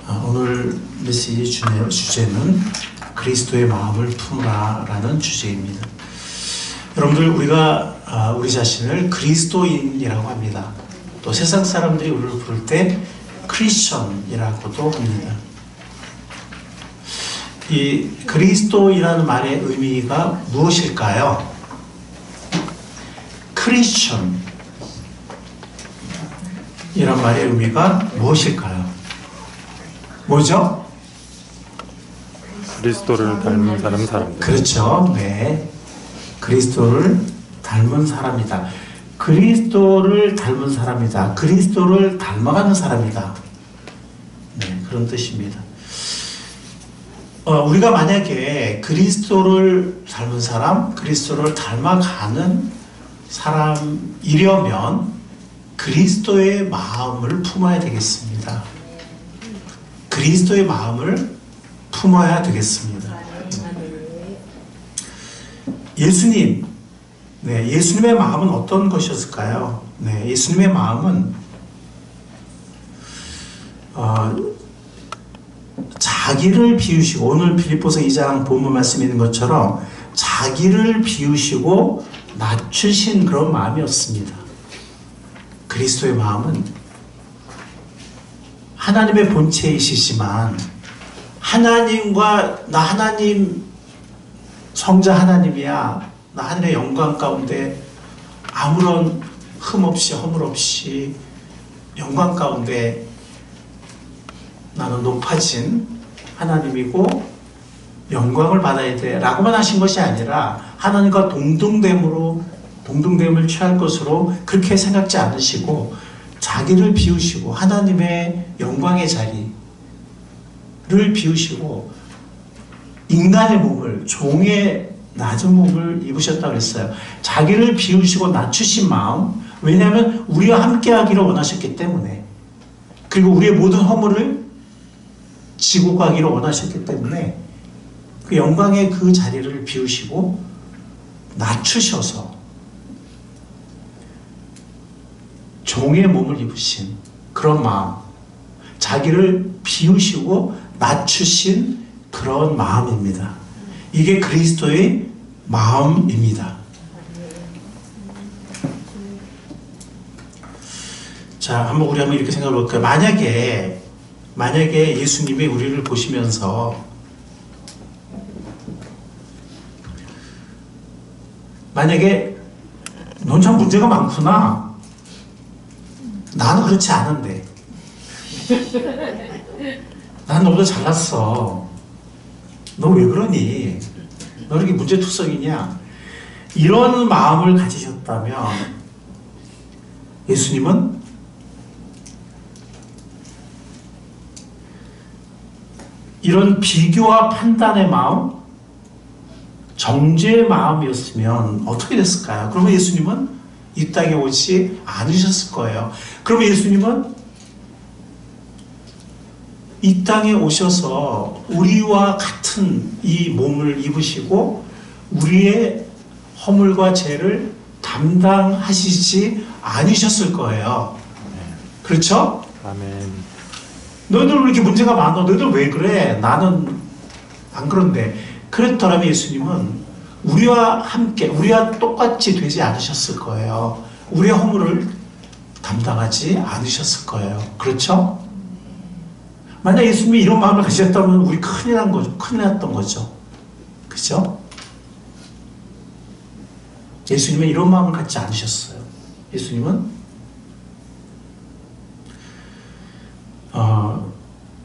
오늘 메시지 주제는 그리스도의 마음을 품으라 라는 주제입니다. 여러분들, 우리 자신을 그리스도인이라고 합니다. 또 세상 사람들이 우리를 부를 때 크리스천이라고도 합니다. 이 그리스도이라는 말의 의미가 무엇일까요? 크리스천 이란 말의 의미가 무엇일까요? 뭐죠? 그리스도를 닮은 사람들. 그렇죠. 네. 그리스도를 닮은 사람이다. 그리스도를 닮은 사람이다. 그리스도를 닮아가는 사람이다. 네, 그런 뜻입니다. 우리가 만약에 그리스도를 닮은 사람, 그리스도를 닮아가는 사람이려면 그리스도의 마음을 품어야 되겠습니다. 그리스도의 마음을 품어야 되겠습니다. 예수님의 마음은 어떤 것이었을까요? 네, 예수님의 마음은 자기를 비우시고, 오늘 빌립보서 2장 본문 말씀에 있는 것처럼 자기를 비우시고 낮추신 그런 마음이었습니다. 그리스도의 마음은 하나님의 본체이시지만 하나님과 나 하나님 성자 하나님이야, 나 하늘의 영광 가운데 아무런 흠 없이 허물 없이 영광 가운데 나는 높아진 하나님이고 영광을 받아야 돼 라고만 하신 것이 아니라 하나님과 동등됨을 취할 것으로 그렇게 생각지 않으시고 자기를 비우시고 하나님의 영광의 자리를 비우시고 인간의 몸을, 종의 낮은 몸을 입으셨다고 했어요. 자기를 비우시고 낮추신 마음, 왜냐하면 우리와 함께 하기를 원하셨기 때문에, 그리고 우리의 모든 허물을 지고 가기를 원하셨기 때문에 그 영광의 그 자리를 비우시고 낮추셔서 종의 몸을 입으신 그런 마음, 자기를 비우시고 낮추신 그런 마음입니다. 이게 그리스도의 마음입니다. 자, 우리 한번 이렇게 생각해 볼까요? 만약에 예수님이 우리를 보시면서 만약에 넌 참 문제가 많구나, 나는 그렇지 않은데, 난 너보다 잘났어, 너 왜 그러니, 너 이렇게 문제투성이냐, 이런 마음을 가지셨다면 예수님은 이런 비교와 판단의 마음, 정죄의 마음이었으면 어떻게 됐을까요? 그러면 예수님은 이 땅에 오지 않으셨을 거예요. 그러면 예수님은 이 땅에 오셔서 우리와 같은 이 몸을 입으시고 우리의 허물과 죄를 담당하시지 않으셨을 거예요. 그렇죠? 아멘. 너희들 왜 이렇게 문제가 많아? 너희들 왜 그래? 나는 안 그런데. 그랬더라면 예수님은 우리와 함께, 우리와 똑같이 되지 않으셨을 거예요. 우리의 허물을 담당하지 않으셨을 거예요. 그렇죠? 만약 예수님이 이런 마음을 가지셨다면 우리 큰일 났던 거죠. 그죠? 예수님은 이런 마음을 갖지 않으셨어요. 예수님은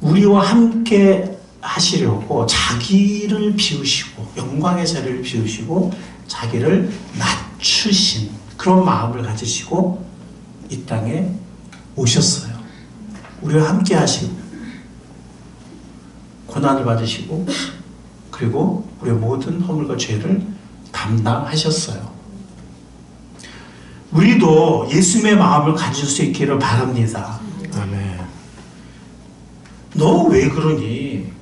우리와 함께 하시려고 자기를 비우시고 영광의 자리를 비우시고 자기를 낮추신 그런 마음을 가지시고 이 땅에 오셨어요. 우리와 함께 하시고 고난을 받으시고 그리고 우리의 모든 허물과 죄를 담당하셨어요. 우리도 예수님의 마음을 가질 수 있기를 바랍니다. 아멘. 너 왜 그러니?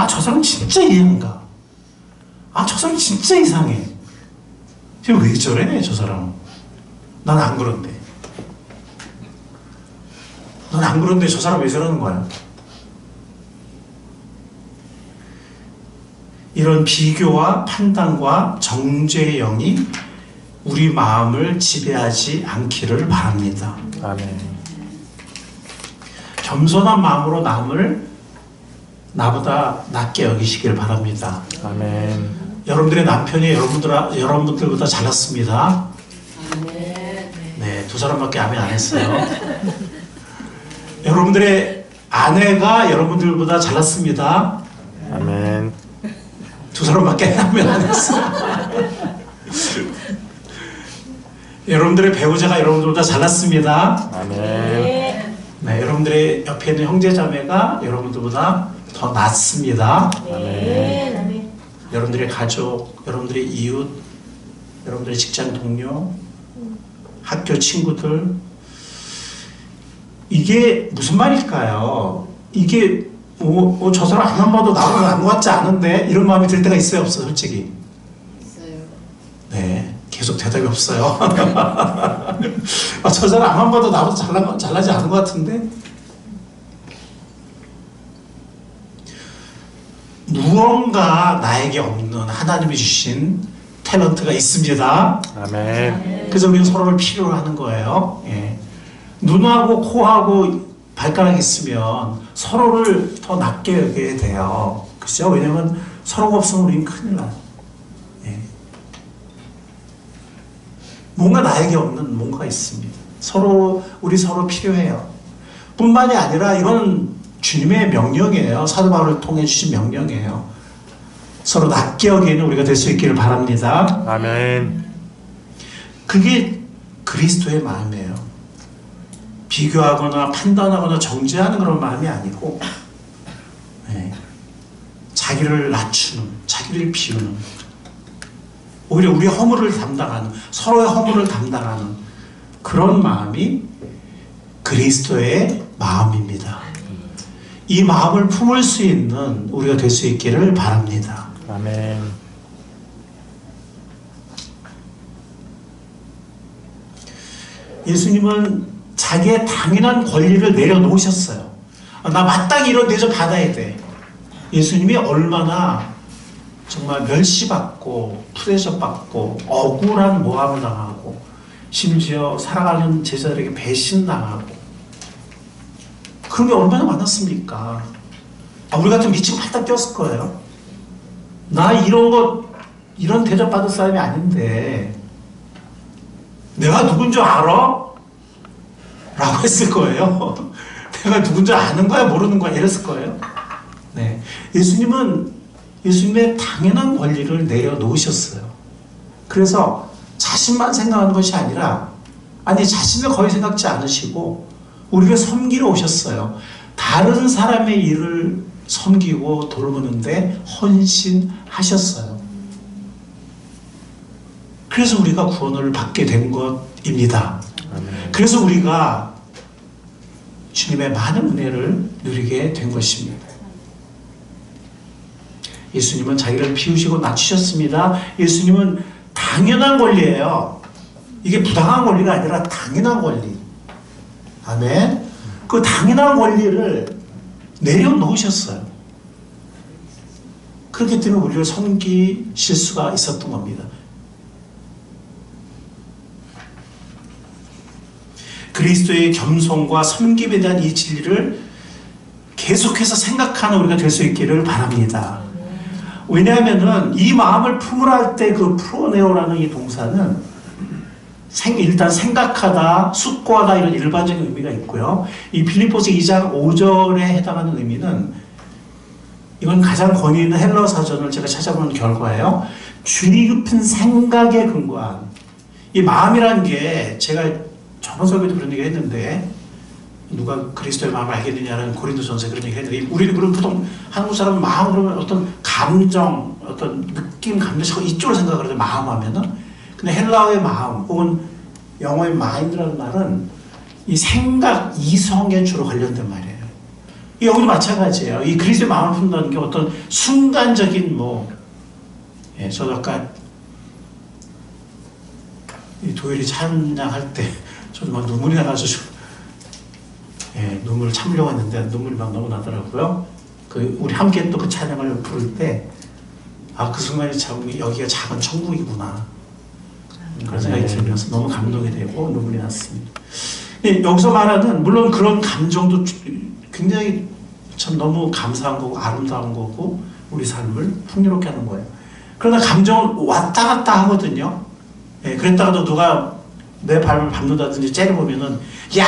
저 사람 진짜 이해한가? 저 사람 진짜 이상해. 왜 저래, 저 사람? 난 안 그런데. 넌 안 그런데 저 사람 왜 저러는 거야? 이런 비교와 판단과 정죄의 영이 우리 마음을 지배하지 않기를 바랍니다. 아멘. 겸손한 마음으로 남을 나보다 낮게 여기시길 바랍니다. 아멘. 여러분들의 남편이 여러분들보다 잘났습니다. 네, 두 사람밖에 아멘 안 했어요. 여러분들의 아내가 여러분들보다 잘났습니다. 아멘. 두 사람밖에 아멘 안 했어요. 여러분들의 배우자가 여러분들보다 잘났습니다. 아멘. 네, 여러분들의 옆에 있는 형제자매가 여러분들보다 더 낫습니다. 아멘. 여러분들의 가족, 여러분들의 이웃, 여러분들의 직장 동료, 학교 친구들, 이게 무슨 말일까요? 이게 저 사람 안 봐도 나보고 안 같지 않은데 이런 마음이 들 때가 있어요, 없어요? 솔직히. 있어요. 네, 계속 대답이 없어요. 저 사람 안 봐도 나보다 잘나지 않은 것 같은데? 무언가 나에게 없는 하나님이 주신 탤런트가 있습니다. 아멘. 그래서 우리는 서로를 필요로 하는 거예요. 예. 눈하고 코하고 발가락이 있으면 서로를 더 낮게 여겨야 돼요. 그죠? 왜냐면 서로가 없으면 우리는 큰일 나요. 예. 뭔가 나에게 없는 뭔가가 있습니다. 우리 서로 필요해요. 뿐만이 아니라 이건 주님의 명령이에요. 사도 바울을 통해 주신 명령이에요. 서로 낮게 여기는 우리가 될 수 있기를 바랍니다. 아멘. 그게 그리스도의 마음이에요. 비교하거나 판단하거나 정죄하는 그런 마음이 아니고, 네. 자기를 낮추는, 자기를 비우는, 오히려 우리의 허물을 담당하는, 서로의 허물을 담당하는 그런 마음이 그리스도의 마음입니다. 이 마음을 품을 수 있는 우리가 될 수 있기를 바랍니다. 아멘. 예수님은 자기의 당연한 권리를 내려놓으셨어요. 나 마땅히 이런 대접 받아야 돼. 예수님이 얼마나 정말 멸시받고 프레셔받고 억울한 모함을 당하고 심지어 사랑하는 제자들에게 배신당하고 그런 게 얼마나 많았습니까? 우리 같으면 미치고 팔딱 뛰었을 거예요. 나 이런 대접 받을 사람이 아닌데 내가 누군 줄 알아? 라고 했을 거예요. 내가 누군 줄 아는 거야 모르는 거야 이랬을 거예요. 네, 예수님은 예수님의 당연한 권리를 내려놓으셨어요. 그래서 자신만 생각하는 것이 아니라 자신을 거의 생각지 않으시고 우리를 섬기러 오셨어요. 다른 사람의 일을 섬기고 돌보는데 헌신하셨어요. 그래서 우리가 구원을 받게 된 것입니다. 아멘. 그래서 우리가 주님의 많은 은혜를 누리게 된 것입니다. 예수님은 자기를 비우시고 낮추셨습니다. 예수님은 당연한 권리예요. 이게 부당한 권리가 아니라 당연한 권리. 아멘. 그 당연한 권리를 내려놓으셨어요. 그렇기 때문에 우리를 섬기실 수가 있었던 겁니다. 그리스도의 겸손과 섬김에 대한 이 진리를 계속해서 생각하는 우리가 될 수 있기를 바랍니다. 왜냐하면은 이 마음을 품으라 할 때 그 프로네오라는 이 동사는 일단 생각하다, 숙고하다 이런 일반적인 의미가 있고요. 이 빌립보서 2장 5절에 해당하는 의미는 이건 가장 권위 있는 헬러 사전을 제가 찾아본 결과예요. 주의 깊은 생각에 근거한 이 마음이라는 게 제가 저번 설교도 그런 얘기 했는데 누가 그리스도의 마음을 알겠느냐는 고린도전서에 그런 얘기 했는데 우리는 그럼 보통 한국 사람은 마음 그러면 어떤 감정, 어떤 느낌, 감정 이쪽으로 생각을 하는데 마음 하면은 근데 헬라어의 마음 혹은 영어의 마인드라는 말은 이 생각, 이성에 주로 관련된 말이에요. 여기도 마찬가지예요. 이 그리스도의 마음을 푼다는 게 어떤 순간적인 저도 아까 이 도일이 찬양할 때 저도 막 눈물이 나가지고 눈물을 참으려고 했는데 눈물이 막 너무 나더라고요. 우리 함께 또 그 찬양을 부를 때 아, 그 순간이 참 여기가 작은 천국이구나. 그런 생각이 들면서 너무 감동이 되고 눈물이 났습니다. 예, 여기서 말하는 물론 그런 감정도 굉장히 참 너무 감사한 거고 아름다운 거고 우리 삶을 풍요롭게 하는 거예요. 그러나 감정은 왔다 갔다 하거든요. 예, 그랬다가도 누가 내 발을 밟는다든지 째려보면은 야!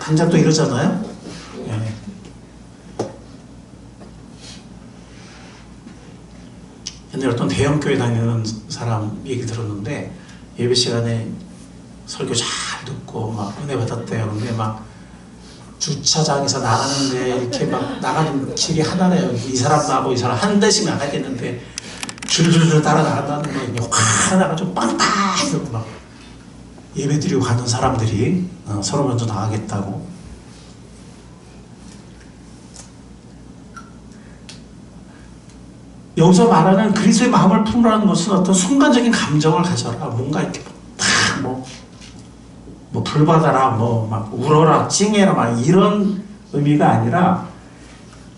당장 또 이러잖아요. 예. 옛날에 어떤 대형교회 다니는 사람 얘기 들었는데 예배 시간에 설교 잘 듣고 막 은혜 받았대요. 근데 막 주차장에서 나가는데 이렇게 막 나가는 길이 하나래요. 이 사람 나고 이 사람 한 대씩 나가겠는데 줄줄줄 따라 나간다는 거예요. 확 나가지고 빵빵 이러고 막 예배 드리고 가는 사람들이 서로 먼저 나가겠다고. 여기서 말하는 그리스도의 마음을 품으라는 것은 어떤 순간적인 감정을 가져라. 뭔가 이렇게 탁 뭐 불받아라, 뭐 막 울어라, 찡해라, 막 이런 의미가 아니라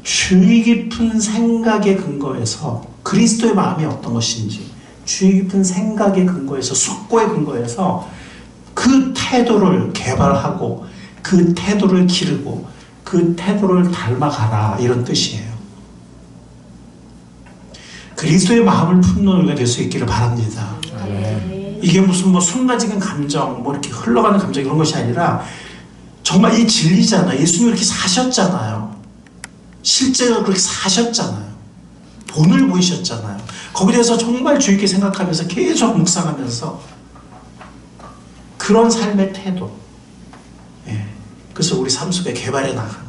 주의 깊은 생각에 근거해서 그리스도의 마음이 어떤 것인지 주의 깊은 생각에 근거해서 숙고에 근거해서 그 태도를 개발하고 그 태도를 기르고 그 태도를 닮아가라 이런 뜻이에요. 그리스도의 마음을 품는 우리가 될 수 있기를 바랍니다. 이게 무슨 뭐 순간적인 감정, 뭐 이렇게 흘러가는 감정 이런 것이 아니라 정말 이 진리잖아요. 예수님이 그렇게 사셨잖아요. 실제로 그렇게 사셨잖아요. 본을 보이셨잖아요. 거기에 대해서 정말 주의 깊게 생각하면서 계속 묵상하면서 그런 삶의 태도, 예. 그래서 우리 삶 속에 개발해 나가는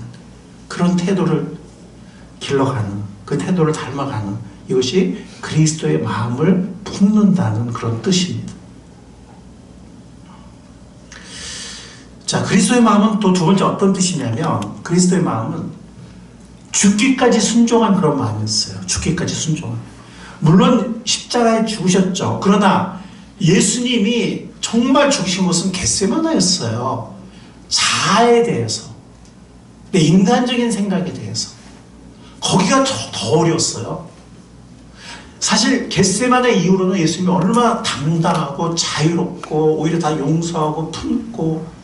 그런 태도를 길러가는, 그 태도를 닮아가는 이것이 그리스도의 마음을 품는다는 그런 뜻입니다. 자, 그리스도의 마음은 또 두 번째 어떤 뜻이냐면 그리스도의 마음은 죽기까지 순종한 그런 마음이었어요. 죽기까지 순종한. 물론 십자가에 죽으셨죠. 그러나 예수님이 정말 죽으신 것은 겟세마나였어요. 자아에 대해서, 내 인간적인 생각에 대해서. 거기가 더 어려웠어요. 사실 겟세마네 이후로는 예수님이 얼마나 당당하고 자유롭고 오히려 다 용서하고 품고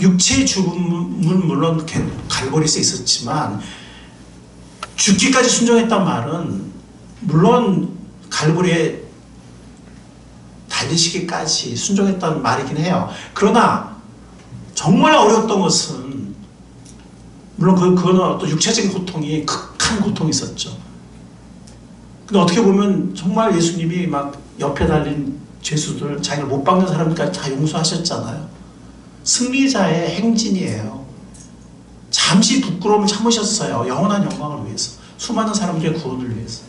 육체의 죽음은 물론 갈보리에 있었지만 죽기까지 순종했단 말은 물론 갈보리에 달리시기까지 순종했다는 말이긴 해요. 그러나 정말 어려웠던 것은 물론 그거는 어떤 육체적인 고통이 극한 고통이 있었죠. 근데 어떻게 보면 정말 예수님이 막 옆에 달린 죄수들, 자기를 못 박는 사람들까지 다 용서하셨잖아요. 승리자의 행진이에요. 잠시 부끄러움을 참으셨어요. 영원한 영광을 위해서. 수많은 사람들의 구원을 위해서.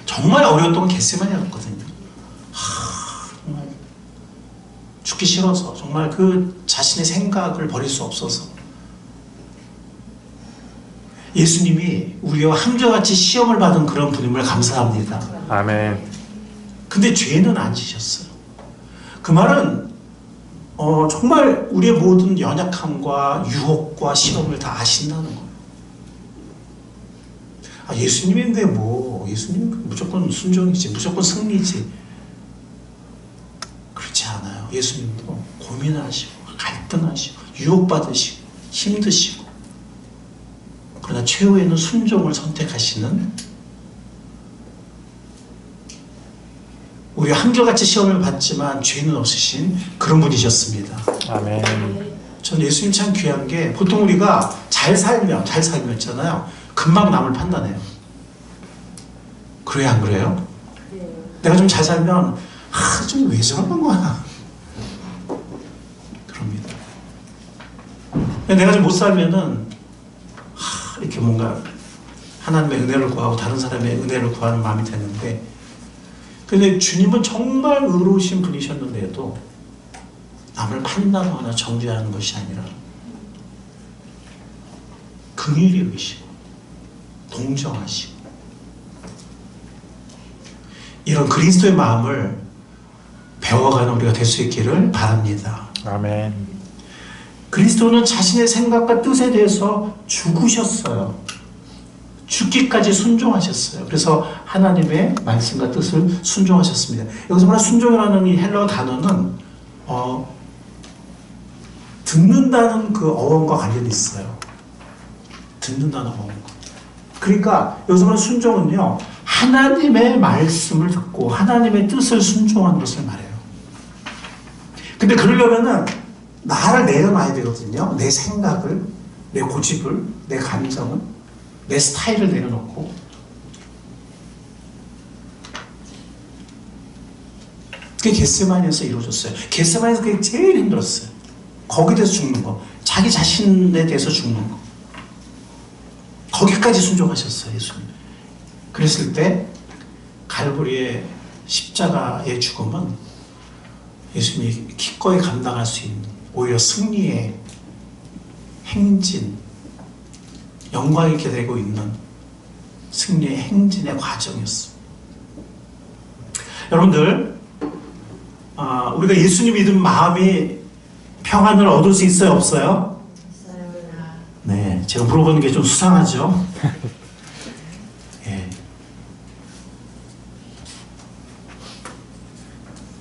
정말 어려웠던 건 겟세마니였거든요. 정말 죽기 싫어서 정말 그 자신의 생각을 버릴 수 없어서 예수님이 우리와 한결같이 시험을 받은 그런 분임을 감사합니다. 아멘. 근데 죄는 안 지셨어요. 그 말은 정말 우리의 모든 연약함과 유혹과 시험을 다 아신다는 거예요. 아, 예수님인데 뭐 예수님은 무조건 순종이지, 무조건 승리지. 그렇지 않아요. 예수님도 고민하시고 갈등하시고 유혹받으시고 힘드시고 그러나 최후에는 순종을 선택하시는 우리 한결같이 시험을 받지만 죄는 없으신 그런 분이셨습니다. 아멘. 저는 예수님 참 귀한 게 보통 우리가 잘 살면 있잖아요. 금방 남을 판단해요. 그래요, 안 그래요? 내가 좀 잘 살면 좀 왜 저러는 거야? 그럽니다. 내가 좀 못 살면은 이렇게 뭔가 하나님의 은혜를 구하고 다른 사람의 은혜를 구하는 마음이 되는데 근데 주님은 정말 의로우신 분이셨는데도 남을 판단하거나 정죄하는 것이 아니라 긍휼히 여기시고 동정하시고 이런 그리스도의 마음을 배워가는 우리가 될 수 있기를 바랍니다. 아멘. 그리스도는 자신의 생각과 뜻에 대해서 죽으셨어요. 죽기까지 순종하셨어요. 그래서 하나님의 말씀과 뜻을 순종하셨습니다. 여기서 말하는 순종이라는 이 헬라어 단어는 듣는다는 그 어원과 관련이 있어요. 듣는다는 어원과. 그러니까 여기서 말하는 순종은요, 하나님의 말씀을 듣고 하나님의 뜻을 순종하는 것을 말해요. 근데 그러려면은 나를 내려놔야 되거든요. 내 생각을, 내 고집을, 내 감정을, 내 스타일을 내려놓고. 그게 겟세마니에서 이루어졌어요. 겟세마니에서 그게 제일 힘들었어요. 거기에 대해서 죽는 거. 자기 자신에 대해서 죽는 거. 거기까지 순종하셨어요, 예수님. 그랬을 때 갈보리의 십자가의 죽음은 예수님이 기꺼이 감당할 수 있는 오히려 승리의 행진, 영광 있게 되고 있는 승리의 행진의 과정이었습니다. 여러분들, 우리가 예수님 믿은 마음이 평안을 얻을 수 있어요, 없어요? 네, 제가 물어보는 게 좀 수상하죠? 예.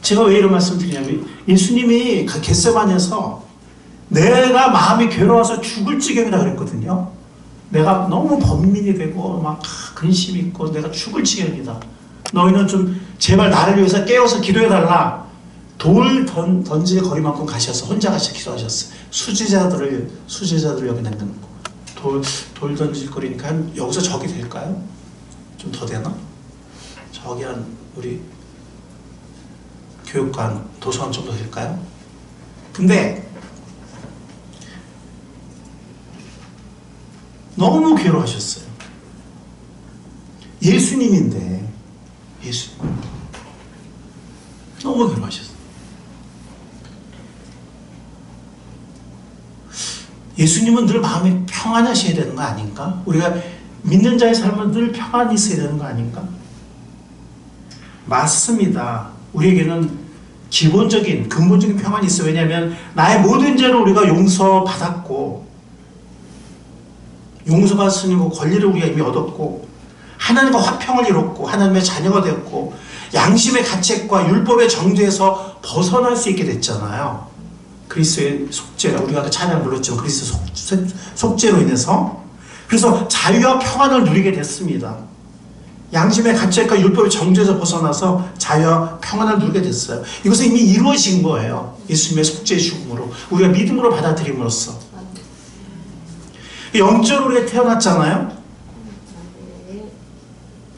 제가 왜 이런 말씀 드리냐면, 예수님이 겟세마니에서 내가 마음이 괴로워서 죽을 지경이다 그랬거든요. 내가 너무 범민이 되고 막 근심 있고 내가 죽을 지경이다. 너희는 좀 제발 나를 위해서 깨워서 기도해달라. 돌 던질 거리만큼 가셔서 혼자 가셔서 기도하셨어요. 수제자들을 여기 내놓고 돌 던질 거리니까 한 여기서 저기 될까요? 좀 더 되나? 저기 한 우리 교육관 도서관 정도 될까요? 근데 너무 괴로워하셨어요. 예수님인데 예수님 너무 괴로워하셨어요. 예수님은 늘 마음이 평안하셔야 되는 거 아닌가? 우리가 믿는 자의 삶은 늘 평안이 있어야 되는 거 아닌가? 맞습니다. 우리에게는 기본적인 근본적인 평안이 있어요. 왜냐하면 나의 모든 죄를 우리가 용서받았고 용서받았으니 권리를 우리가 이미 얻었고 하나님과 화평을 이뤘고 하나님의 자녀가 되었고 양심의 가책과 율법의 정죄에서 벗어날 수 있게 됐잖아요. 그리스도의 속죄, 우리가 찬양 불렀지만 그리스도의 속죄로 인해서 그래서 자유와 평안을 누리게 됐습니다. 양심의 가책과 율법의 정죄에서 벗어나서 자유와 평안을 누리게 됐어요. 이것은 이미 이루어진 거예요. 예수님의 속죄의 죽음으로 우리가 믿음으로 받아들임으로써 영적으로 우리가 태어났잖아요.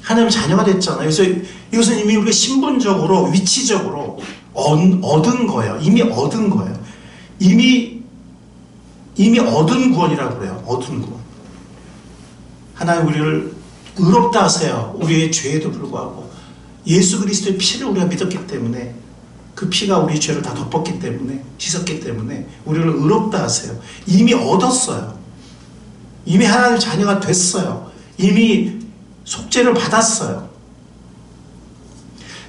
하나님의 자녀가 됐잖아요. 그래서 이것은 이미 우리가 신분적으로 위치적으로 얻은 거예요. 이미 얻은 거예요. 이미 얻은 구원이라고 그래요. 얻은 구원. 하나님 우리를 의롭다 하세요. 우리의 죄에도 불구하고 예수 그리스도의 피를 우리가 믿었기 때문에 그 피가 우리 죄를 다 덮었기 때문에 씻었기 때문에 우리를 의롭다 하세요. 이미 얻었어요. 이미 하나님의 자녀가 됐어요. 이미 속죄를 받았어요.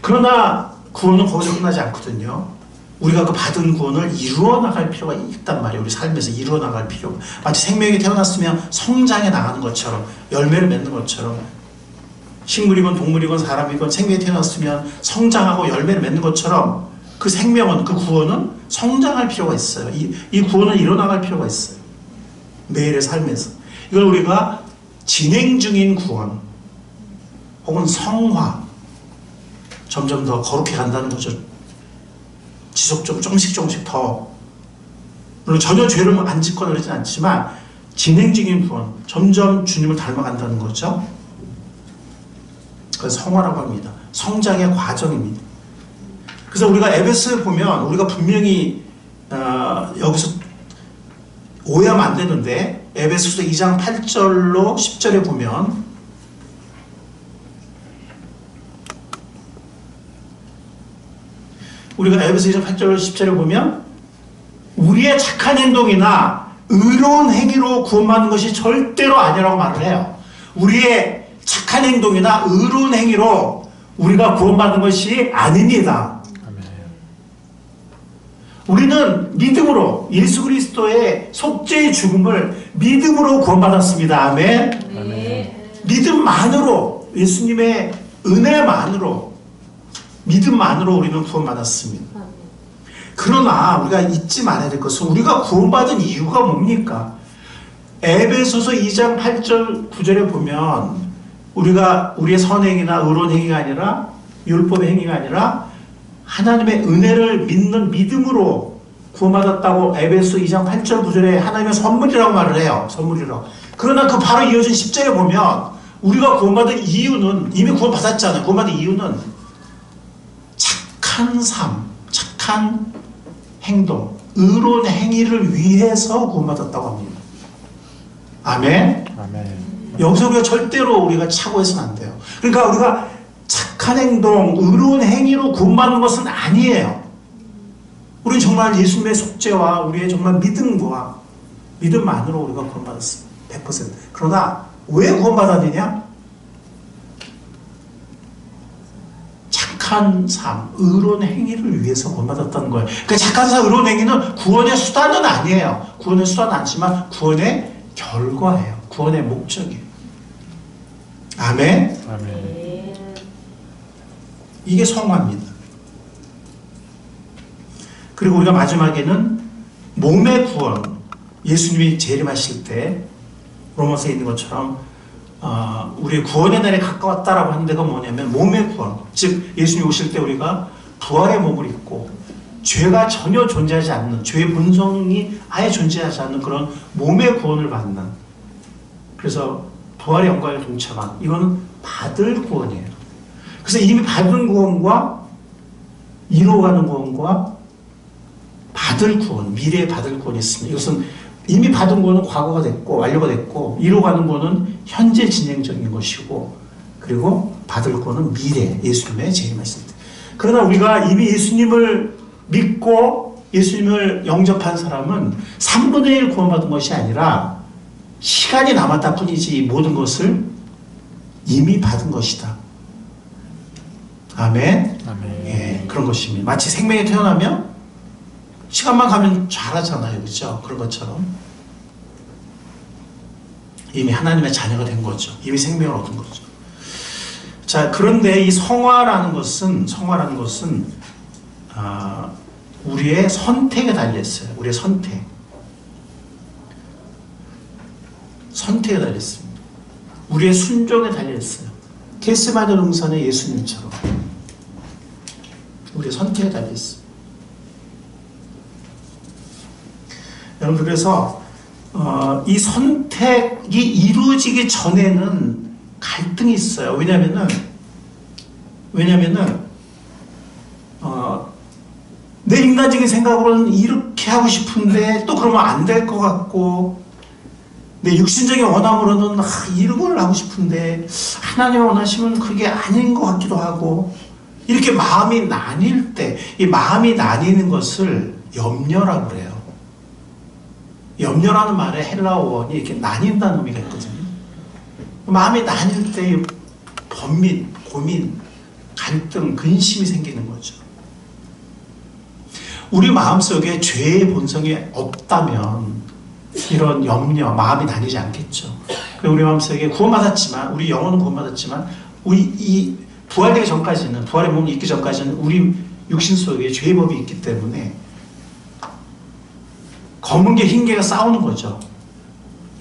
그러나 구원은 거기서 끝나지 않거든요. 우리가 그 받은 구원을 이루어 나갈 필요가 있단 말이에요. 우리 삶에서 이루어 나갈 필요가. 마치 생명이 태어났으면 성장해 나가는 것처럼 열매를 맺는 것처럼 식물이건 동물이건 사람이건 생명이 태어났으면 성장하고 열매를 맺는 것처럼 그 생명은 그 구원은 성장할 필요가 있어요. 이 구원은 이루어 나갈 필요가 있어요. 매일의 삶에서. 이걸 우리가 진행 중인 구원 혹은 성화 점점 더 거룩해 간다는 거죠. 지속적으로 조금씩 더 물론 전혀 죄를 안 짓거나 그러진 않지만 진행 중인 구원 점점 주님을 닮아간다는 거죠. 그래서 성화라고 합니다. 성장의 과정입니다. 그래서 우리가 에베소에 보면 우리가 분명히 여기서 오해하면 안 되는데 에베소서 2장 8절로 10절에 보면 우리가 에베소 2장 8절로 10절에 보면 우리의 착한 행동이나 의로운 행위로 구원받는 것이 절대로 아니라고 말을 해요. 우리의 착한 행동이나 의로운 행위로 우리가 구원받는 것이 아닙니다. 우리는 믿음으로 예수 그리스도의 속죄의 죽음을 믿음으로 구원받았습니다. 아멘. 아멘. 믿음만으로, 예수님의 은혜만으로, 믿음만으로 우리는 구원받았습니다. 그러나 우리가 잊지 말아야 될 것은 우리가 구원받은 이유가 뭡니까? 에베소서 2장 8절 9절에 보면 우리가 우리의 선행이나 의로운 행위가 아니라 율법의 행위가 아니라 하나님의 은혜를 믿는 믿음으로 구원받았다고 에베소 2장 8절 9절에 하나님의 선물이라고 말을 해요. 선물이라고. 그러나 그 바로 이어진 10절에 보면 우리가 구원받은 이유는, 이미 구원받았잖아요. 구원받은 이유는 착한 삶, 착한 행동, 의로운 행위를 위해서 구원받았다고 합니다. 아멘? 아멘. 여기서 우리가 절대로 우리가 착오해서는 안 돼요. 그러니까 우리가 착한 행동, 의로운 행위로 구원받는 것은 아니에요. 우리는 정말 예수님의 속죄와 우리의 정말 믿음과 믿음만으로 우리가 구원받았습니다. 100%. 그러나 왜 구원받았느냐? 착한 삶, 의로운 행위를 위해서 구원받았다는 거예요. 그러니까 착한 삶, 의로운 행위는 구원의 수단은 아니에요. 구원의 수단은 아니지만 구원의 결과예요. 구원의 목적이에요. 아멘? 아멘. 이게 성화입니다. 그리고 우리가 마지막에는 몸의 구원, 예수님이 재림하실 때 로마서에 있는 것처럼 우리의 구원의 날에 가까웠다라고 하는 데가 뭐냐면 몸의 구원, 즉 예수님이 오실 때 우리가 부활의 몸을 입고 죄가 전혀 존재하지 않는, 죄의 본성이 아예 존재하지 않는 그런 몸의 구원을 받는, 그래서 부활의 영광에 동참한, 이거는 받을 구원이에요. 그래서 이미 받은 구원과 이루어가는 구원과 받을 구원, 미래에 받을 구원이 있습니다. 이것은 이미 받은 구원은 과거가 됐고 완료가 됐고, 이루어가는 구원은 현재 진행적인 것이고, 그리고 받을 구원은 미래, 예수님의 재림하실 때. 그러나 우리가 이미 예수님을 믿고 예수님을 영접한 사람은 3분의 1 구원받은 것이 아니라 시간이 남았다 뿐이지 모든 것을 이미 받은 것이다. 아멘? 아멘. 예, 그런 것입니다. 마치 생명이 태어나면 시간만 가면 잘하잖아요. 그렇죠? 그런 것처럼 이미 하나님의 자녀가 된 거죠. 이미 생명을 얻은 거죠. 자, 그런데 이 성화라는 것은 우리의 선택에 달려있어요. 우리의 선택에 달려있습니다. 우리의 순종에 달려있어요. 겟세마네 동산의 예수님처럼 우리의 선택에 달려있어요. 여러분, 그래서 이 선택이 이루어지기 전에는 갈등이 있어요. 왜냐면은 내 인간적인 생각으로는 이렇게 하고 싶은데 또 그러면 안 될 것 같고, 내 육신적인 원함으로는 이걸 하고 싶은데 하나님이 원하시면 그게 아닌 것 같기도 하고, 이렇게 마음이 나뉠 때, 이 마음이 나뉘는 것을 염려라고 그래요. 염려라는 말에 헬라어 원이 이렇게 나뉜다는 의미가 있거든요. 마음이 나뉠 때 번민, 고민, 갈등, 근심이 생기는 거죠. 우리 마음속에 죄의 본성이 없다면 이런 염려, 마음이 나뉘지 않겠죠. 우리 마음속에 구원받았지만, 우리 영혼은 구원받았지만, 우리 이 부활되기 전까지는, 부활의 몸이 있기 전까지는 우리 육신 속에 죄의 법이 있기 때문에 검은 개, 흰 개가 싸우는 거죠.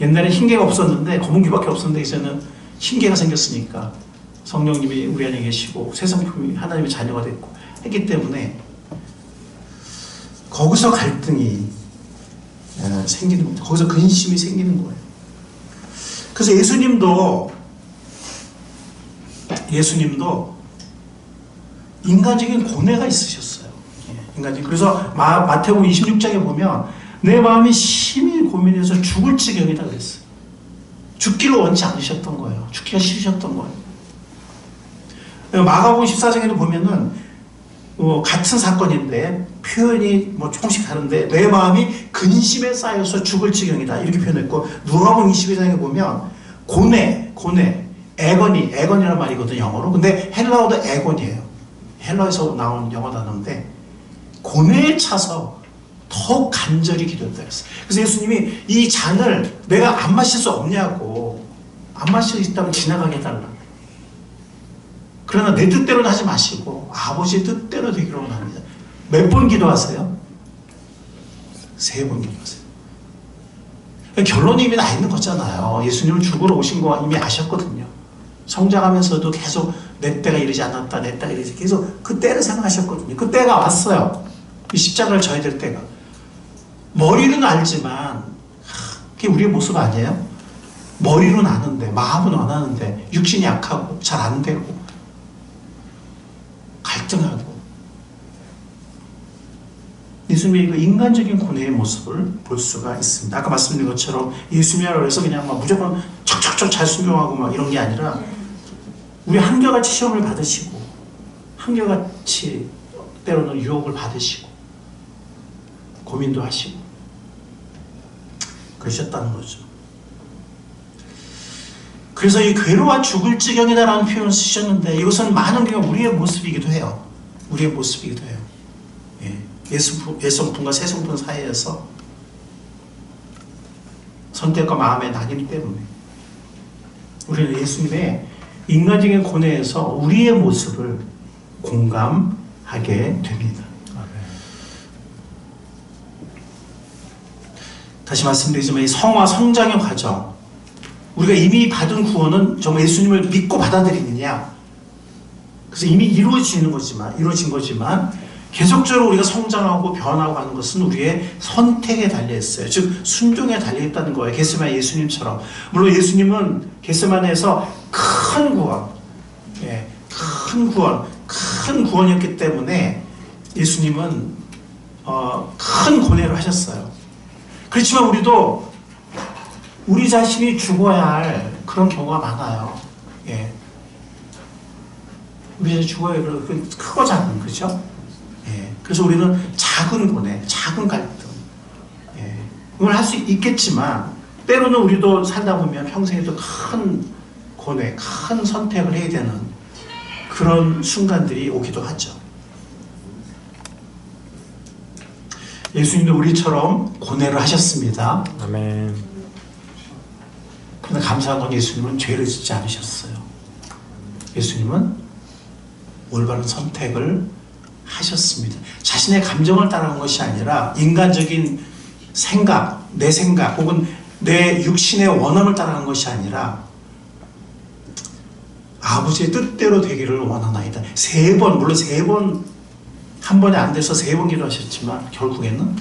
옛날에 흰 개가 없었는데, 검은 개밖에 없었는데 이제는 흰 개가 생겼으니까 성령님이 우리 안에 계시고 새 성품이 하나님의 자녀가 됐고 했기 때문에 거기서 갈등이 생기는 겁니다. 거기서 근심이 생기는 거예요. 그래서 예수님도 인간적인 고뇌가 있으셨어요. 인간적인. 그래서 마태복음 26장에 보면 내 마음이 심히 고민해서 죽을 지경이다 그랬어요. 죽기를 원치 않으셨던 거예요. 죽기가 싫으셨던 거예요. 마가복음 14장에도 보면은 같은 사건인데 표현이 조금씩 다른데 내 마음이 근심에 쌓여서 죽을 지경이다 이렇게 표현했고, 누가복음 22장에 보면 에건이라는 말이거든요, 영어로. 근데 헬라어도 에건이에요. 헬라에서 나온 영어 단어인데 고뇌에 차서 더욱 간절히 기도했다 그랬어요. 그래서 예수님이 이 잔을 내가 안 마실 수 없냐고, 안 마실 수 있다면 지나가게 해달라. 그러나 내 뜻대로는 하지 마시고 아버지의 뜻대로 되기를 원합니다. 몇 번 기도하세요? 3번 기도하세요. 결론이 이미 나 있는 거잖아요. 예수님은 죽으러 오신 거 이미 아셨거든요. 성장하면서도 계속 내 때가 이르지 않았다, 내 때가 이르지, 계속 그 때를 생각하셨거든요. 그 때가 왔어요. 이 십자가를 져야 될 때가. 머리는 알지만 그게 우리의 모습 아니에요? 머리로는 아는데 마음은 원하는데 육신이 약하고 잘 안 되고 갈등하고. 예수님의 그 인간적인 고뇌의 모습을 볼 수가 있습니다. 아까 말씀드린 것처럼 예수님이라고 해서 그냥 막 무조건 척척척 잘 순종하고 막 이런 게 아니라 우리 한결같이 시험을 받으시고 한결같이 때로는 유혹을 받으시고 고민도 하시고 그러셨다는 거죠. 그래서 이 괴로워 죽을 지경이다라는 표현을 쓰셨는데 이것은 많은 경우 우리의 모습이기도 해요. 우리의 모습이기도 해요. 예성품과 세성품 사이에서 선택과 마음의 낙인 때문에 우리는 예수님의 인간적인 고뇌에서 우리의 모습을 공감하게 됩니다. 다시 말씀드리지만 이 성화 성장의 과정, 우리가 이미 받은 구원은 정말 예수님을 믿고 받아들이느냐, 그래서 이미 이루어진 거지만 계속적으로 우리가 성장하고 변하고 가는 것은 우리의 선택에 달려있어요. 즉 순종에 달려있다는 거예요. 겟세마네 예수님처럼. 물론 예수님은 겟세마네에서 큰 구원이었기 때문에 예수님은 큰 고뇌를 하셨어요. 그렇지만 우리도 우리 자신이 죽어야 할 그런 경우가 많아요. 우리 자신이 죽어야 할 크고 작은, 그죠? 그래서 우리는 작은 고뇌, 작은 갈등, 그걸 할 수 있겠지만 때로는 우리도 살다 보면 평생에도 큰 고뇌, 큰 선택을 해야 되는 그런 순간들이 오기도 하죠. 예수님도 우리처럼 고뇌를 하셨습니다. 아멘. 그런데 감사한 건 예수님은 죄를 짓지 않으셨어요. 예수님은 올바른 선택을 하셨습니다. 자신의 감정을 따라간 것이 아니라 인간적인 생각, 내 생각 혹은 내 육신의 원함을 따라간 것이 아니라 아버지의 뜻대로 되기를 원하나이다. 3번, 물론 3번, 한 번에 안 돼서 3번 기도하셨지만 결국에는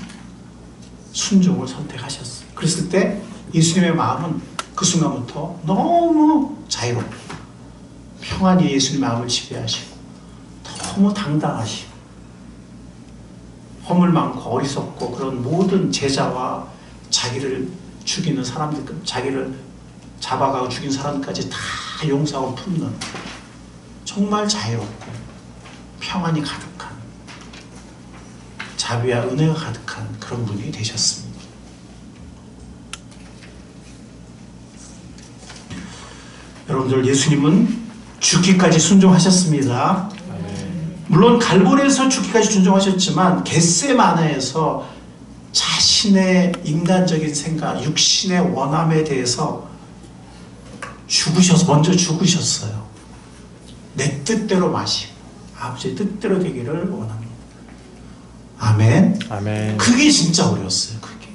순종을 선택하셨어요. 그랬을 때 예수님의 마음은 그 순간부터 너무 자유롭고 평안히 예수님 마음을 지배하시고 너무 당당하시고 허물 많고 어리석고 그런 모든 제자와 자기를 죽이는 사람들, 자기를 잡아가고 죽인 사람까지 다 용서하고 품는 정말 자유롭고 평안이 가득한 자비와 은혜가 가득한 그런 분이 되셨습니다. 여러분들, 예수님은 죽기까지 순종하셨습니다. 물론 갈보리에서 죽기까지 순종하셨지만 겟세마네에서 자신의 인간적인 생각, 육신의 원함에 대해서 먼저 죽으셨어요. 내 뜻대로 마시고 아버지의 뜻대로 되기를 원합니다. 아멘. 아멘. 그게 진짜 어려웠어요. 그게.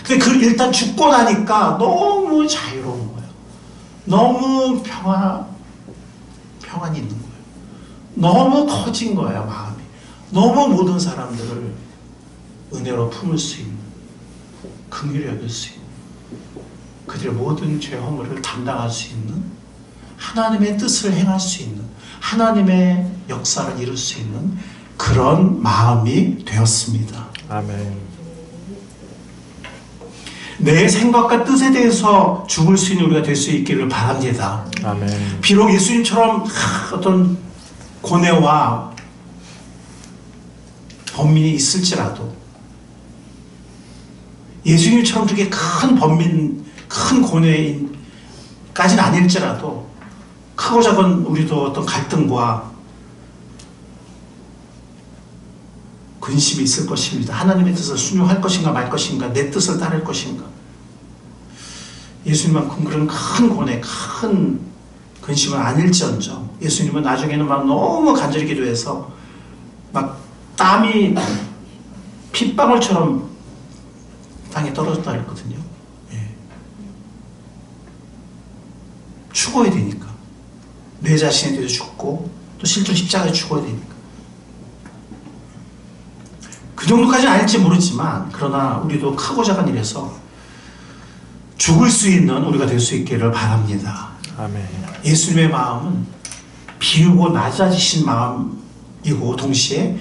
근데 일단 죽고 나니까 너무 자유로운 거예요. 너무 평안이 있는 거예요. 너무 커진 거예요, 마음이. 너무 모든 사람들을 은혜로 품을 수 있는, 긍휼히 여길 수 있는, 그들의 모든 죄 허물을 담당할 수 있는, 하나님의 뜻을 행할 수 있는, 하나님의 역사를 이룰 수 있는 그런 마음이 되었습니다. 아멘. 내 생각과 뜻에 대해서 죽을 수 있는 우리가 될 수 있기를 바랍니다. 아멘. 비록 예수님처럼 어떤 고뇌와 번민이 있을지라도, 예수님처럼 그렇게 큰 번민, 큰 고뇌까지는 아닐지라도 크고 작은 우리도 어떤 갈등과 근심이 있을 것입니다. 하나님의 뜻을 순종할 것인가 말 것인가, 내 뜻을 따를 것인가. 예수님만큼 그런 큰 고뇌, 큰 근심은 아닐지언정 예수님은 나중에는 막 너무 간절히 기도해서 막 땀이 핏방울처럼 땅에 떨어졌다 그랬거든요. 예. 죽어야 되니까. 내 자신에 대해서 죽고 또 실존 십자가에 죽어야 되니까. 그 정도까지는 아닐지 모르지만 그러나 우리도 크고 작은 일에서 죽을 수 있는 우리가 될 수 있기를 바랍니다. 아멘. 예수님의 마음은 비우고 낮아지신 마음이고 동시에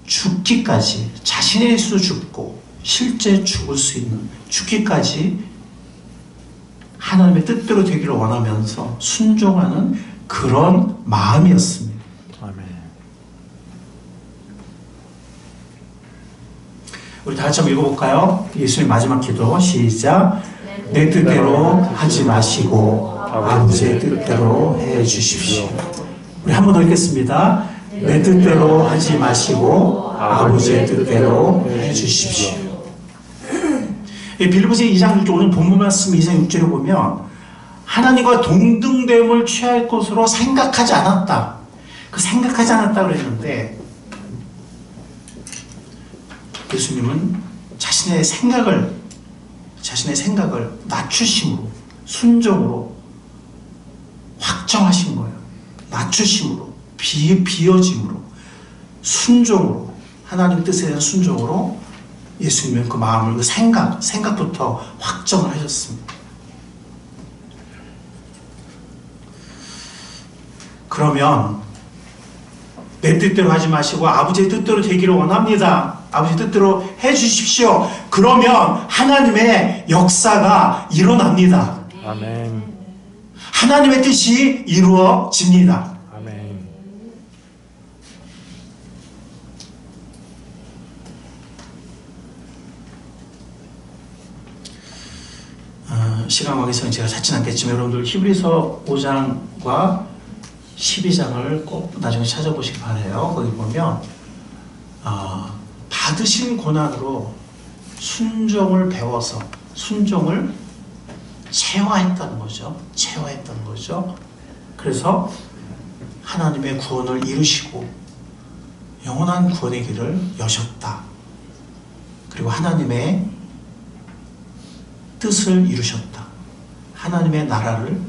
죽기까지 자신의 수도 죽고 실제 죽을 수 있는 죽기까지 하나님의 뜻대로 되기를 원하면서 순종하는 그런 마음이었습니다. 아멘. 우리 다 같이 한번 읽어볼까요? 예수님 마지막 기도 시작. 내 뜻대로 하지 마시고 아버지의 뜻대로 해 주십시오. 우리 한 번 더 읽겠습니다. 내 뜻대로 하지 마시고 아버지의 뜻대로 해 주십시오. 빌립보서 2장 6절 오늘 본문 말씀 2장 6절에 보면 하나님과 동등됨을 취할 것으로 생각하지 않았다. 그 생각하지 않았다 그랬는데 예수님은 자신의 생각을 낮추심으로 순종으로 확정하신 거예요. 낮추심으로 비어짐으로 순종으로 하나님의 뜻에 대한 순종으로 예수님은 그 마음을 그 생각부터 확정을 하셨습니다. 그러면 내 뜻대로 하지 마시고 아버지의 뜻대로 되기를 원합니다. 아버지 뜻대로 해 주십시오. 그러면 하나님의 역사가 일어납니다. 아멘. 하나님의 뜻이 이루어집니다. 아멘. 시간 관계상 제가 찾진 않겠지만 여러분들 히브리서 5장과 12장을 꼭 나중에 찾아보시기 바라요. 거기 보면 받으신 고난으로 순종을 배워서 순종을 체화했다는 거죠. 체화했다는 거죠. 그래서 하나님의 구원을 이루시고 영원한 구원의 길을 여셨다. 그리고 하나님의 뜻을 이루셨다. 하나님의 나라를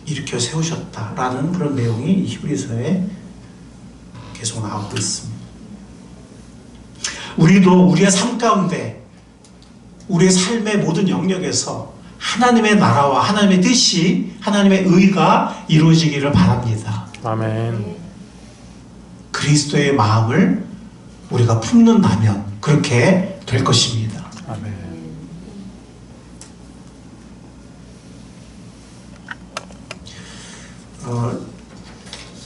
일으켜 세우셨다라는 그런 내용이 히브리서에 계속 나오고 있습니다. 우리도 우리의 삶 가운데 우리의 삶의 모든 영역에서 하나님의 나라와 하나님의 뜻이 하나님의 의가 이루어지기를 바랍니다. 아멘. 그리스도의 마음을 우리가 품는다면 그렇게 될 것입니다. 아멘.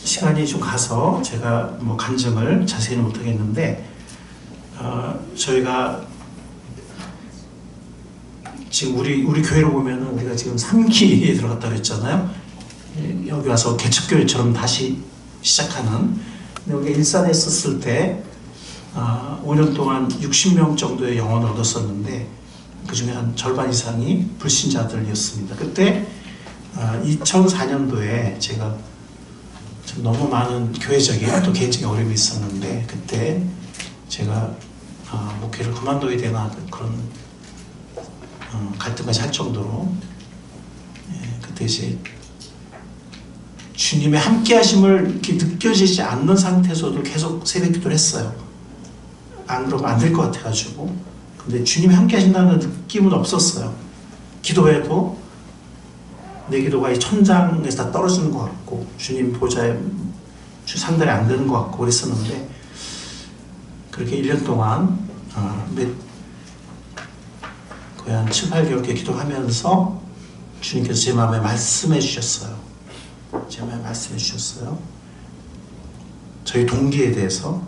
시간이 좀 가서 제가 뭐 간증을 자세히는 못하겠는데 저희가 지금 우리 교회로 보면은 우리가 지금 3기에 들어갔다고 했잖아요. 여기 와서 개척교회처럼 다시 시작하는. 근데 우리가 일산에 있었을 때 5년 동안 60명 정도의 영혼을 얻었었는데 그 중에 한 절반 이상이 불신자들이었습니다. 그때 2004년도에 제가 좀 너무 많은 교회적인 또 개인적인 어려움이 있었는데 그때 제가 목회를 그만둬야 되나 그런 갈등까지 할 정도로 그때 이제 주님의 함께 하심을 이렇게 느껴지지 않는 상태에서도 계속 새벽 기도를 했어요. 안 그러면 안 될 것 같아가지고. 근데 주님이 함께 하신다는 느낌은 없었어요. 기도해도 내 기도가 이 천장에서 다 떨어지는 것 같고 주님 보좌에 상달이 안 되는 것 같고 그랬었는데 그렇게 1년 동안 거의 한 7, 8개월 이렇게 기도하면서 주님께서 제 마음에 말씀해 주셨어요. 제 마음에 말씀해 주셨어요. 저희 동기에 대해서.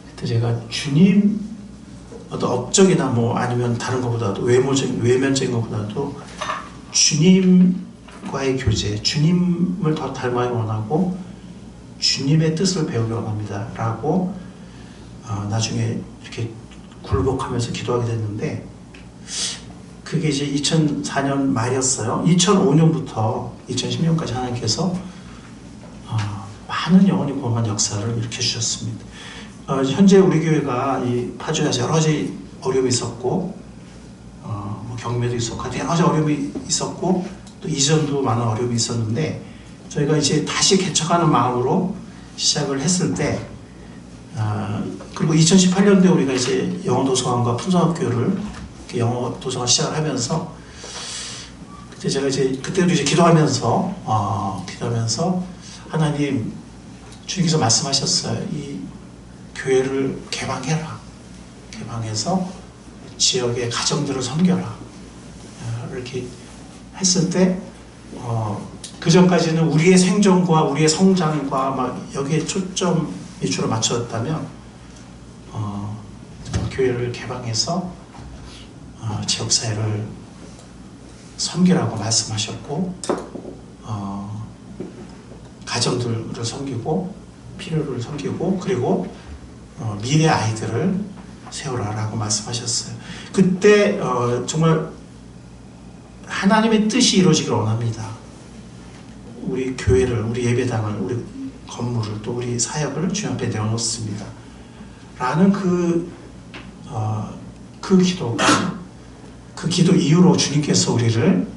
그때 제가 주님 어떤 업적이나 뭐 아니면 다른 것보다도 외면적인 것보다도 주님과의 교제, 주님을 더 닮아야 원하고 주님의 뜻을 배우기 원합니다 라고 나중에 이렇게 굴복하면서 기도하게 됐는데 그게 이제 2004년 말이었어요. 2005년부터 2010년까지 하나님께서 많은 영혼이 구원한 역사를 일으켜 주셨습니다. 현재 우리 교회가 이 파주에서 여러 가지 어려움이 있었고 뭐 경매도 있었고 여러 가지 어려움이 있었고 또 이전도 많은 어려움이 있었는데 저희가 이제 다시 개척하는 마음으로 시작을 했을 때 그리고 2018년도에 우리가 이제 영어도서관과 품성학교를 영어도서관 시작을 하면서 그때 제가 이제 그때도 이제 기도하면서 하나님 주님께서 말씀하셨어요. 이 교회를 개방해라. 개방해서 지역의 가정들을 섬겨라. 이렇게 했을 때 그 전까지는 우리의 생존과 우리의 성장과 막 여기에 초점 위주로 맞춰졌다면 교회를 개방해서 지역사회를 섬기라고 말씀하셨고 가정들을 섬기고 필요를 섬기고 그리고 미래 아이들을 세우라라고 말씀하셨어요. 그때 정말 하나님의 뜻이 이루어지기를 원합니다. 우리 교회를, 우리 예배당을, 우리 건물을 또 우리 사역을 주님 앞에 내어놓습니다. 라는 그 기도 이후로 주님께서 우리를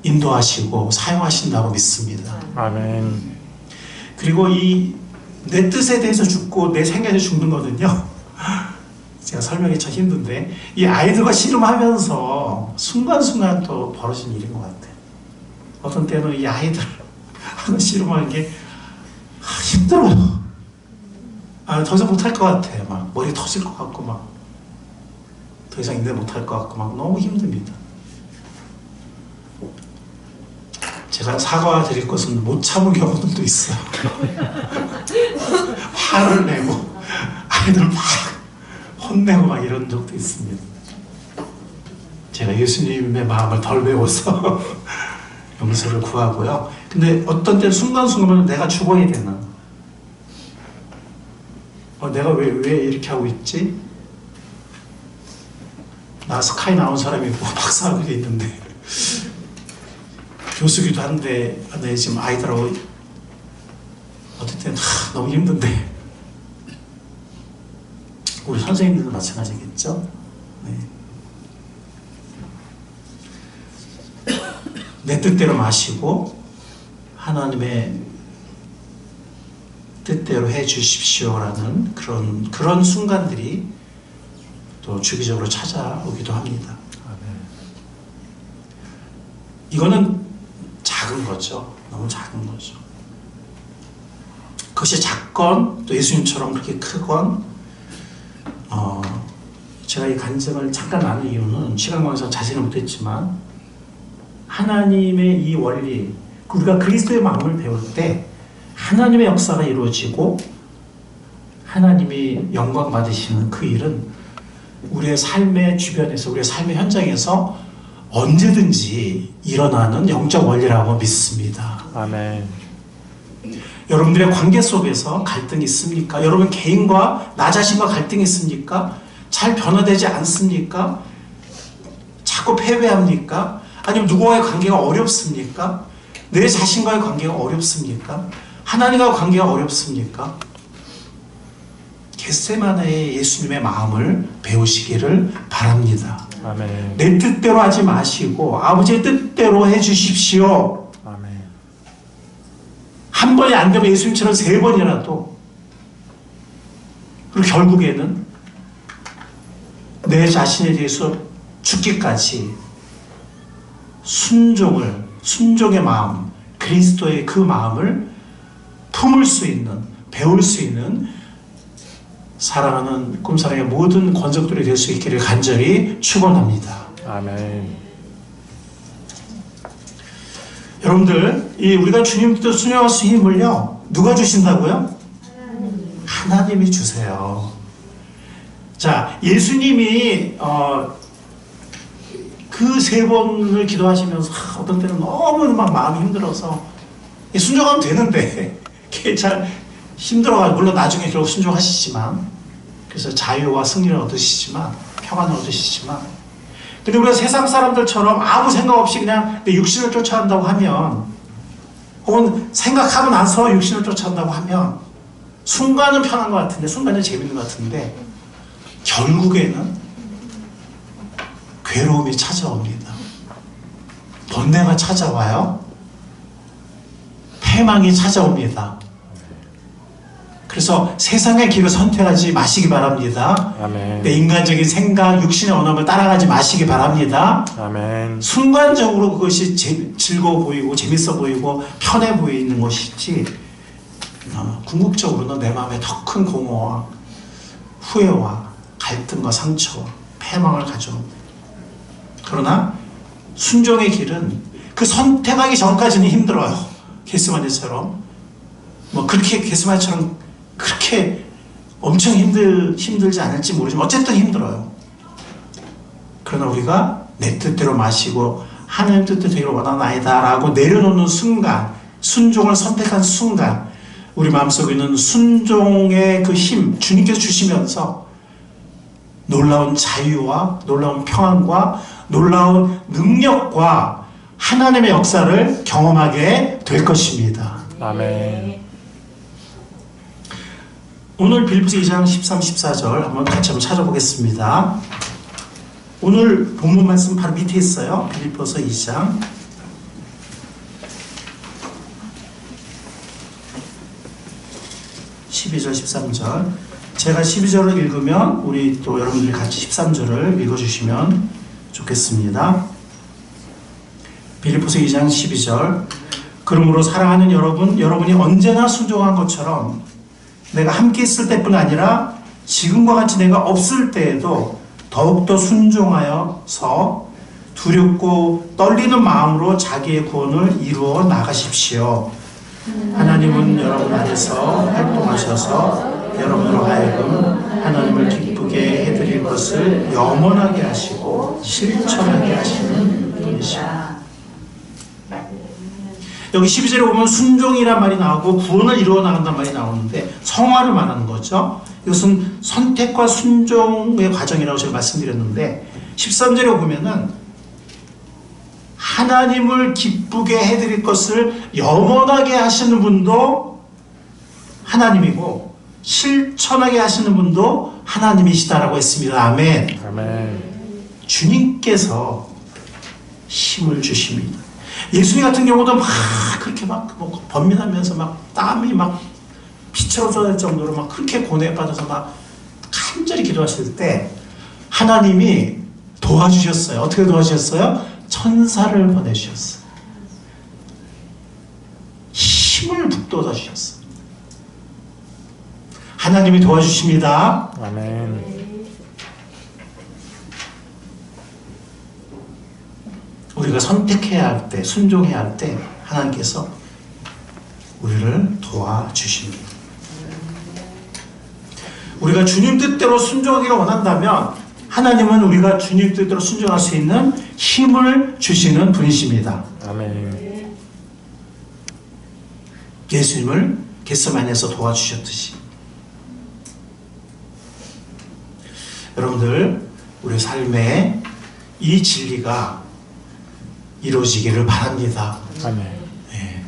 인도하시고 사용하신다고 믿습니다. 아멘. 그리고 내 뜻에 대해서 죽고 내 생각에 대해서 죽는 거는요. 제가 설명이 참 힘든데 이 아이들과 씨름하면서 순간순간 또 벌어진 일인 것 같아요. 어떤 때는 이 아이들 하는 씨름하는 게 힘들어요. 더 이상 못할 것 같아요. 막 머리 터질 것 같고 막 더 이상 인내 못할 것 같고 막 너무 힘듭니다. 제가 사과드릴 것은 못 참은 경우들도 있어요. 화를 내고 아이들 막 혼내고 막 이런 적도 있습니다. 제가 예수님의 마음을 덜 배워서 용서를 구하고요. 근데 어떤 때는 순간순간 내가 죽어야 되는 내가 왜 이렇게 하고 있지? 나 스카이 나온 사람이 있고 박사학위도 있는데 교수기도 한데 내 지금 아이들하고 어떨 때는 너무 힘든데 우리 선생님들도 마찬가지겠죠? 네. 내 뜻대로 마시고 하나님의 뜻대로 해 주십시오라는 그런 순간들이 또 주기적으로 찾아오기도 합니다. 이거는 작은 거죠. 너무 작은 거죠. 그것이 작건 또 예수님처럼 그렇게 크건 제가 이 간증을 잠깐 나눈 이유는 시간 관계상 자세히 못했지만 하나님의 이 원리 우리가 그리스도의 마음을 배울 때 하나님의 역사가 이루어지고 하나님이 영광 받으시는 그 일은 우리의 삶의 주변에서 우리의 삶의 현장에서 언제든지 일어나는 영적 원리라고 믿습니다. 아멘. 여러분들의 관계 속에서 갈등이 있습니까? 여러분 개인과 나 자신과 갈등이 있습니까? 잘 변화되지 않습니까? 자꾸 패배합니까? 아니면 누구와의 관계가 어렵습니까? 내 자신과의 관계가 어렵습니까? 하나님과의 관계가 어렵습니까? 겟세마네의 예수님의 마음을 배우시기를 바랍니다. 아멘. 내 뜻대로 하지 마시고 아버지의 뜻대로 해주십시오. 아멘. 한 번이 안 되면 예수님처럼 3번이라도 그리고 결국에는 내 자신에 대해서 죽기까지 순종의 마음, 그리스도의 그 마음을 품을 수 있는, 배울 수 있는 사랑하는 꿈사랑의 모든 권속들이 될 수 있기를 간절히 축원합니다. 아멘. 여러분들, 우리가 주님 뜻 순종할 수 있는 힘을요, 누가 주신다고요? 하나님이 주세요. 자, 예수님이 그 3번을 기도하시면서 어떤 때는 너무 막 마음이 힘들어서 순종하면 되는데 그게 잘 힘들어가지고 물론 나중에 결국 순종하시지만 그래서 자유와 승리를 얻으시지만, 평안을 얻으시지만, 근데 우리가 세상 사람들처럼 아무 생각 없이 그냥 내 육신을 쫓아간다고 하면, 혹은 생각하고 나서 육신을 쫓아간다고 하면, 순간은 편한 것 같은데, 순간은 재밌는 것 같은데, 결국에는 괴로움이 찾아옵니다. 번뇌가 찾아와요. 패망이 찾아옵니다. 그래서 세상의 길을 선택하지 마시기 바랍니다. 아멘. 내 인간적인 생각, 육신의 언어를 따라가지 마시기 바랍니다. 아멘. 순간적으로 그것이 즐거워 보이고 재밌어 보이고 편해 보이는 것이지, 궁극적으로는 내 마음에 더 큰 공허와 후회와 갈등과 상처와 패망을 가져옵니다. 그러나 순종의 길은 그 선택하기 전까지는 힘들어요. 겟세마네처럼 그렇게 겟세마네처럼 그렇게 엄청 힘들지 않을지 모르지만 어쨌든 힘들어요. 그러나 우리가 내 뜻대로 마시고 하나님 뜻대로 되기를 원하나이다 라고 내려놓는 순간, 순종을 선택한 순간, 우리 마음속에 있는 순종의 그 힘, 주님께서 주시면서 놀라운 자유와 놀라운 평안과 놀라운 능력과 하나님의 역사를 경험하게 될 것입니다. 아멘. 오늘 빌립보서 2장 13, 14절 한번 같이 한번 찾아보겠습니다. 오늘 본문 말씀 바로 밑에 있어요. 빌립보서 2장 12절, 13절. 제가 12절을 읽으면 우리 또 여러분들이 같이 13절을 읽어주시면 좋겠습니다. 빌립보서 2장 12절. 그러므로 사랑하는 여러분, 여러분이 언제나 순종한 것처럼 내가 함께 있을 때뿐 아니라 지금과 같이 내가 없을 때에도 더욱더 순종하여서 두렵고 떨리는 마음으로 자기의 구원을 이루어 나가십시오. 하나님은 여러분 안에서 활동하셔서 여러분으로 하여금 하나님을 기쁘게 해드릴 것을 영원하게 하시고 실천하게 하시는 분이십니다. 여기 12절에 보면 순종이란 말이 나오고 구원을 이루어 나간다는 말이 나오는데 성화를 말하는 거죠. 이것은 선택과 순종의 과정이라고 제가 말씀드렸는데 13절에 보면은 하나님을 기쁘게 해드릴 것을 영원하게 하시는 분도 하나님이고 실천하게 하시는 분도 하나님이시다라고 했습니다. 아멘. 아멘. 주님께서 힘을 주십니다. 예수님 같은 경우도 막 그렇게 막 번민하면서 막 땀이 막 피처럼 쏟아질 정도로 막 그렇게 고뇌에 빠져서 막 간절히 기도하실 때 하나님이 도와주셨어요. 어떻게 도와주셨어요? 천사를 보내주셨어요. 힘을 북돋아 주셨어요. 하나님이 도와주십니다. 아멘. 우리가 선택해야 할 때, 순종해야 할 때 하나님께서 우리를 도와주십니다. 우리가 주님 뜻대로 순종하기를 원한다면 하나님은 우리가 주님 뜻대로 순종할 수 있는 힘을 주시는 분이십니다. 아멘. 예수님을 겟세마네에서 도와주셨듯이 여러분들 우리 삶에 이 진리가 이루어지기를 바랍니다. 아멘.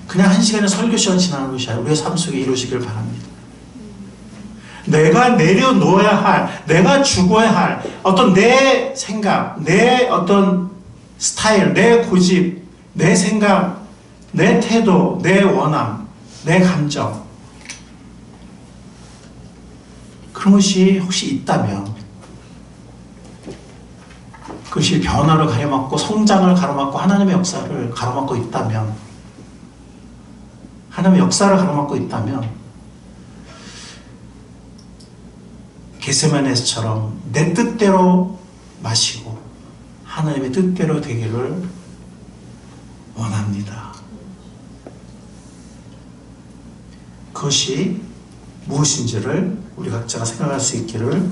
그냥 한 시간의 설교 시간 지나는 것이 아니라 우리의 삶 속에 이루어지기를 바랍니다. 내가 내려놓아야 할, 내가 죽어야 할 어떤 내 생각, 내 어떤 스타일, 내 고집, 내 생각, 내 태도, 내 원함, 내 감정 그런 것이 혹시 있다면 그것이 변화를 가로막고 성장을 가로막고 하나님의 역사를 가로막고 있다면 하나님의 역사를 가로막고 있다면 겟세마네처럼 내 뜻대로 마시고 하나님의 뜻대로 되기를 원합니다. 그것이 무엇인지를 우리 각자가 생각할 수 있기를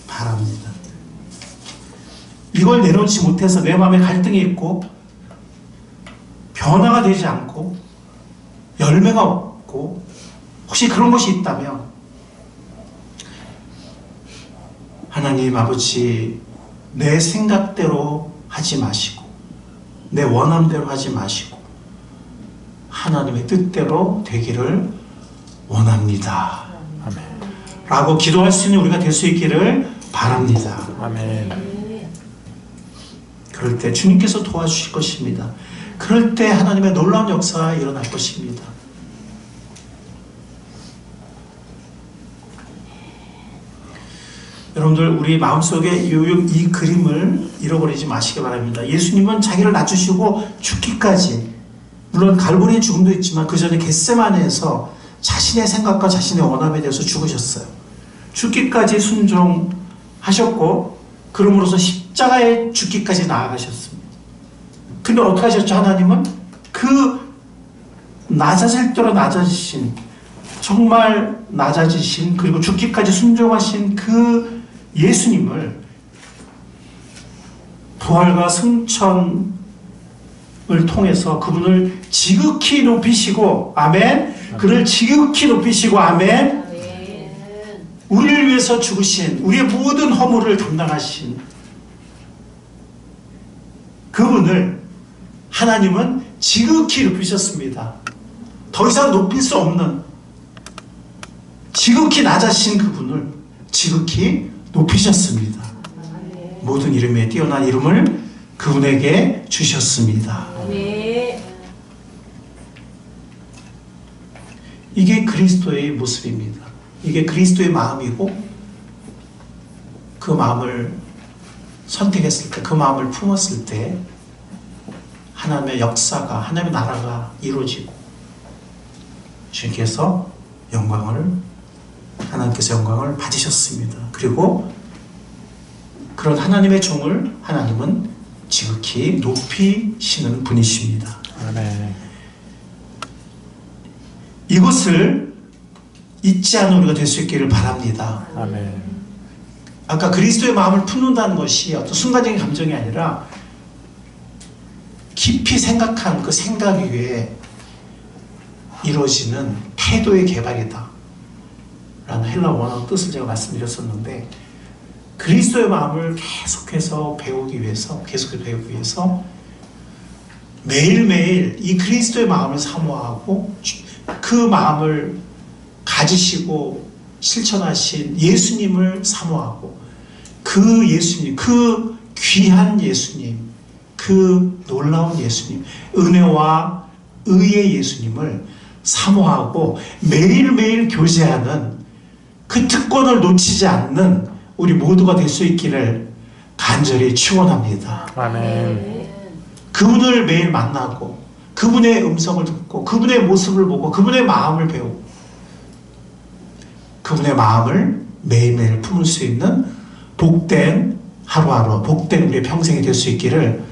바랍니다. 이걸 내려놓지 못해서 내 마음에 갈등이 있고 변화가 되지 않고 열매가 없고 혹시 그런 것이 있다면 하나님 아버지, 내 생각대로 하지 마시고 내 원함대로 하지 마시고 하나님의 뜻대로 되기를 원합니다 아멘. 라고 기도할 수 있는 우리가 될 수 있기를 바랍니다. 아멘. 그럴 때 주님께서 도와주실 것입니다. 그럴 때 하나님의 놀라운 역사가 일어날 것입니다. 여러분들, 우리 마음속에 이 그림을 잃어버리지 마시기 바랍니다. 예수님은 자기를 낮추시고 죽기까지, 물론 갈보리의 죽음도 있지만 그 전에 겟세마네에서 자신의 생각과 자신의 원함에 대해서 죽으셨어요. 죽기까지 순종하셨고 그러므로서 십자가에 죽기까지 나아가셨습니다. 근데 어떻게 하셨죠? 하나님은 그 낮아질 대로 낮아지신, 정말 낮아지신, 그리고 죽기까지 순종하신 그 예수님을 부활과 승천을 통해서 그분을 지극히 높이시고, 아멘. 그를 지극히 높이시고, 아멘. 우리를 위해서 죽으신, 우리의 모든 허물을 담당하신 그분을 하나님은 지극히 높이셨습니다. 더 이상 높일 수 없는, 지극히 낮아신 그분을 지극히 높이셨습니다. 모든 이름에 뛰어난 이름을 그분에게 주셨습니다. 이게 그리스도의 모습입니다. 이게 그리스도의 마음이고, 그 마음을 선택했을 때, 그 마음을 품었을 때 하나님의 역사가, 하나님의 나라가 이루어지고 주님께서 하나님께서 영광을 받으셨습니다. 그리고 그런 하나님의 종을 하나님은 지극히 높이시는 분이십니다. 아멘. 이것을 잊지 않은 우리가 될 수 있기를 바랍니다. 아멘. 아까 그리스도의 마음을 품는다는 것이 어떤 순간적인 감정이 아니라 깊이 생각한 그 생각 위에 이루어지는 태도의 개발이다 라는 헬라 원어 뜻을 제가 말씀드렸었는데, 그리스도의 마음을 계속해서 배우기 위해서 매일매일 이 그리스도의 마음을 사모하고 그 마음을 가지시고 실천하신 예수님을 사모하고, 그 예수님, 그 귀한 예수님, 그 놀라운 예수님, 은혜와 의의 예수님을 사모하고 매일매일 교제하는 그 특권을 놓치지 않는 우리 모두가 될 수 있기를 간절히 축원합니다. 아멘. 그분을 매일 만나고 그분의 음성을 듣고 그분의 모습을 보고 그분의 마음을 배우고 그분의 마음을 매일매일 품을 수 있는 복된 하루하루, 복된 우리의 평생이 될 수 있기를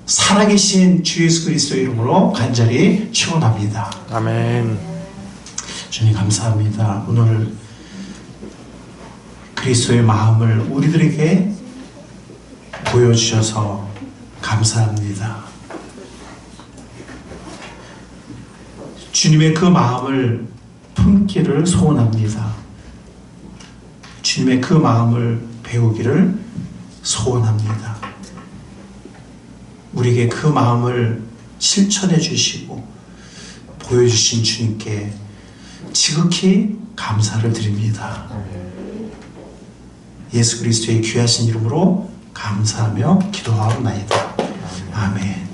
살아계신 주 예수 그리스도 이름으로 간절히 축원합니다. 아멘. 주님 감사합니다. 오늘 그리스도의 마음을 우리들에게 보여주셔서 감사합니다. 주님의 그 마음을 품기를 소원합니다. 주님의 그 마음을 배우기를 소원합니다. 우리에게 그 마음을 실천해 주시고 보여주신 주님께 지극히 감사를 드립니다. 예수 그리스도의 귀하신 이름으로 감사하며 기도하옵나이다. 아멘.